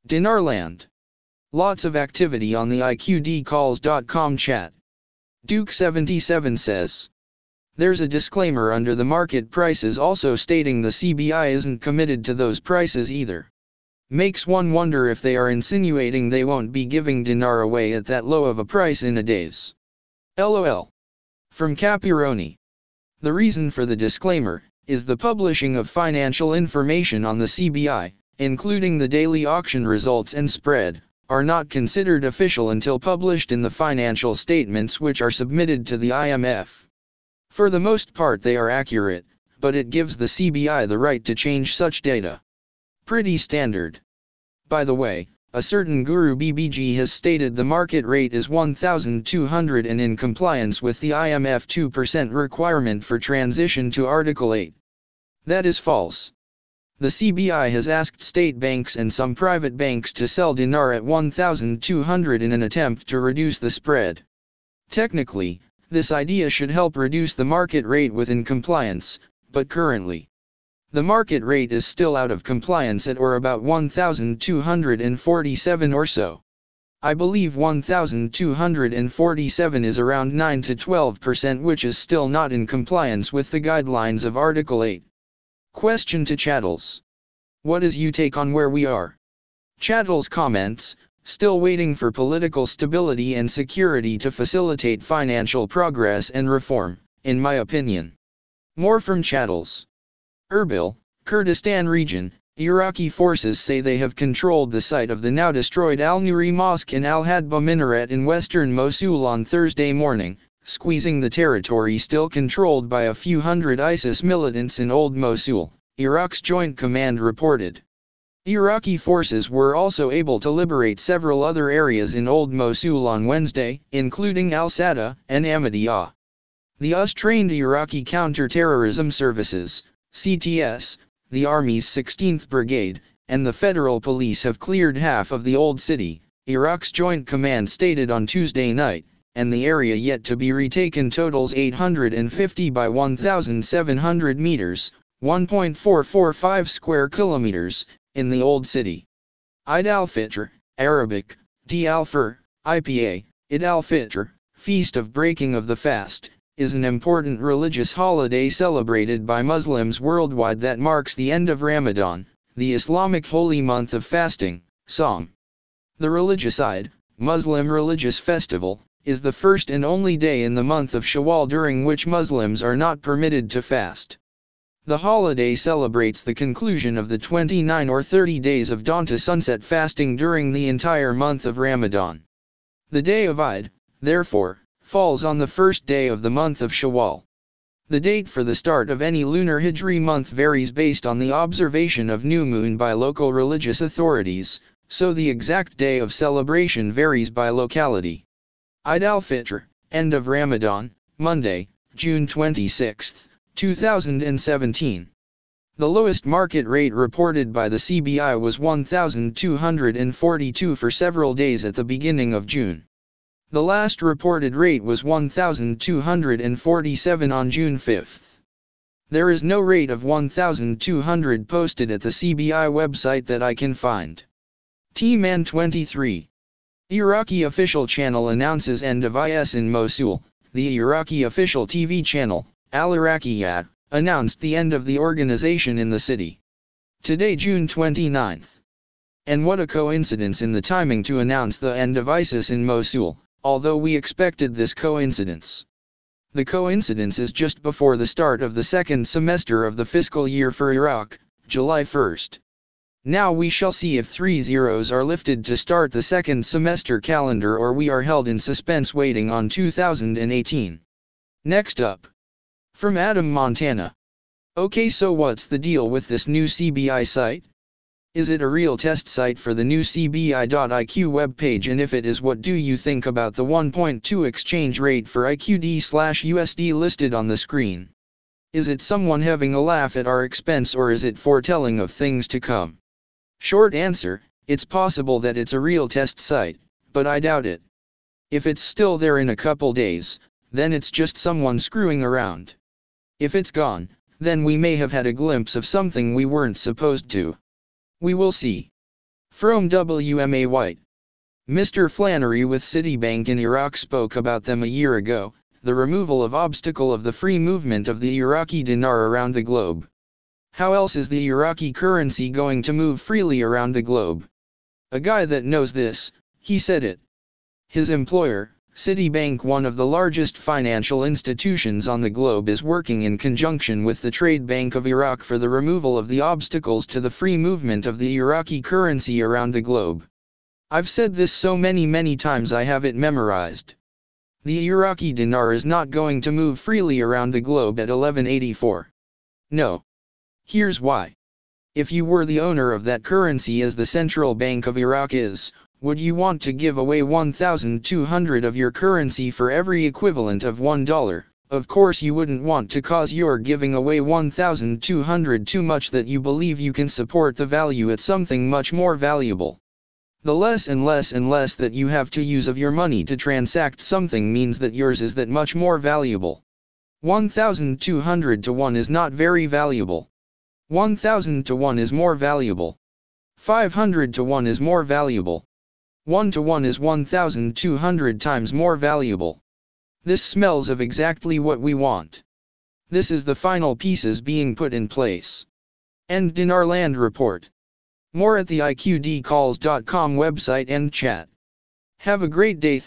Dinarland. Lots of activity on the iqdcalls.com chat. Duke77 says. There's a disclaimer under the market prices also stating the CBI isn't committed to those prices either. Makes one wonder if they are insinuating they won't be giving dinar away at that low of a price in a days. LOL. From Kaperoni. The reason for the disclaimer is the publishing of financial information on the CBI, including the daily auction results and spread, are not considered official until published in the financial statements which are submitted to the IMF. For the most part they are accurate, but it gives the CBI the right to change such data. Pretty standard. By the way, a certain guru BBG has stated the market rate is 1,200 and in compliance with the IMF 2% requirement for transition to Article 8. That is false. The CBI has asked state banks and some private banks to sell dinar at 1,200 in an attempt to reduce the spread. Technically, this idea should help reduce the market rate within compliance, but currently, the market rate is still out of compliance at or about 1,247 or so. I believe 1,247 is around 9 to 12%, which is still not in compliance with the guidelines of Article 8. Question to Chattels. What is your take on where we are? Chattels comments, still waiting for political stability and security to facilitate financial progress and reform, in my opinion. More from Chattels. Erbil, Kurdistan region, Iraqi forces say they have controlled the site of the now destroyed Al-Nuri Mosque and Al-Hadba Minaret in western Mosul on Thursday morning, squeezing the territory still controlled by a few hundred ISIS militants in Old Mosul, Iraq's Joint Command reported. Iraqi forces were also able to liberate several other areas in Old Mosul on Wednesday, including Al-Sada and Ahmadiyya. The US-trained Iraqi Counter-Terrorism Services, CTS, the Army's 16th Brigade, and the Federal Police have cleared half of the Old City, Iraq's Joint Command stated on Tuesday night, and the area yet to be retaken totals 850 by 1,700 meters, 1.445 square kilometers, in the Old City. Eid al-Fitr, Arabic, D al-Fitr, IPA, Eid al-Fitr, Feast of Breaking of the Fast, is an important religious holiday celebrated by Muslims worldwide that marks the end of Ramadan, the Islamic holy month of fasting, Psalm. The religious Eid, Muslim religious festival, is the first and only day in the month of Shawwal during which Muslims are not permitted to fast. The holiday celebrates the conclusion of the 29 or 30 days of dawn to sunset fasting during the entire month of Ramadan. The day of Eid, therefore, falls on the first day of the month of Shawwal. The date for the start of any lunar Hijri month varies based on the observation of new moon by local religious authorities, so the exact day of celebration varies by locality. Eid al-Fitr, end of Ramadan, Monday, June 26, 2017. The lowest market rate reported by the CBI was 1,242 for several days at the beginning of June. The last reported rate was 1,247 on June 5. There is no rate of 1,200 posted at the CBI website that I can find. T-Man 23. Iraqi official channel announces end of IS in Mosul. The Iraqi official TV channel, Al-Iraqiyat, announced the end of the organization in the city. Today, June 29. And what a coincidence in the timing to announce the end of ISIS in Mosul, although we expected this coincidence. The coincidence is just before the start of the second semester of the fiscal year for Iraq, July 1. Now we shall see if 3 zeros are lifted to start the second semester calendar or we are held in suspense waiting on 2018. Next up. From Adam, Montana. Okay, so what's the deal with this new CBI site? Is it a real test site for the new CBI.IQ webpage, and if it is, what do you think about the 1.2 exchange rate for IQD/USD listed on the screen? Is it someone having a laugh at our expense, or is it foretelling of things to come? Short answer, it's possible that it's a real test site, but I doubt it. If it's still there in a couple days, then it's just someone screwing around. If it's gone, then we may have had a glimpse of something we weren't supposed to. We will see. From WMA White. Mr. Flannery with Citibank in Iraq spoke about them a year ago, the removal of obstacle of the free movement of the Iraqi dinar around the globe. How else is the Iraqi currency going to move freely around the globe? A guy that knows this, he said it. His employer, Citibank, one of the largest financial institutions on the globe, is working in conjunction with the Trade Bank of Iraq for the removal of the obstacles to the free movement of the Iraqi currency around the globe. I've said this so many times I have it memorized. The Iraqi dinar is not going to move freely around the globe at 1184. No. Here's why. If you were the owner of that currency, as the Central Bank of Iraq is, would you want to give away 1,200 of your currency for every equivalent of $1? Of course you wouldn't want to, cause you're giving away 1,200 too much that you believe you can support the value at something much more valuable. The less and less that you have to use of your money to transact something means that yours is that much more valuable. 1,200 to 1 is not very valuable. 1,000 to 1 is more valuable. 500 to 1 is more valuable. 1 to 1 is 1,200 times more valuable. This smells of exactly what we want. This is the final pieces being put in place. End Dinarland report. More at the iqdcalls.com website and chat. Have a great day.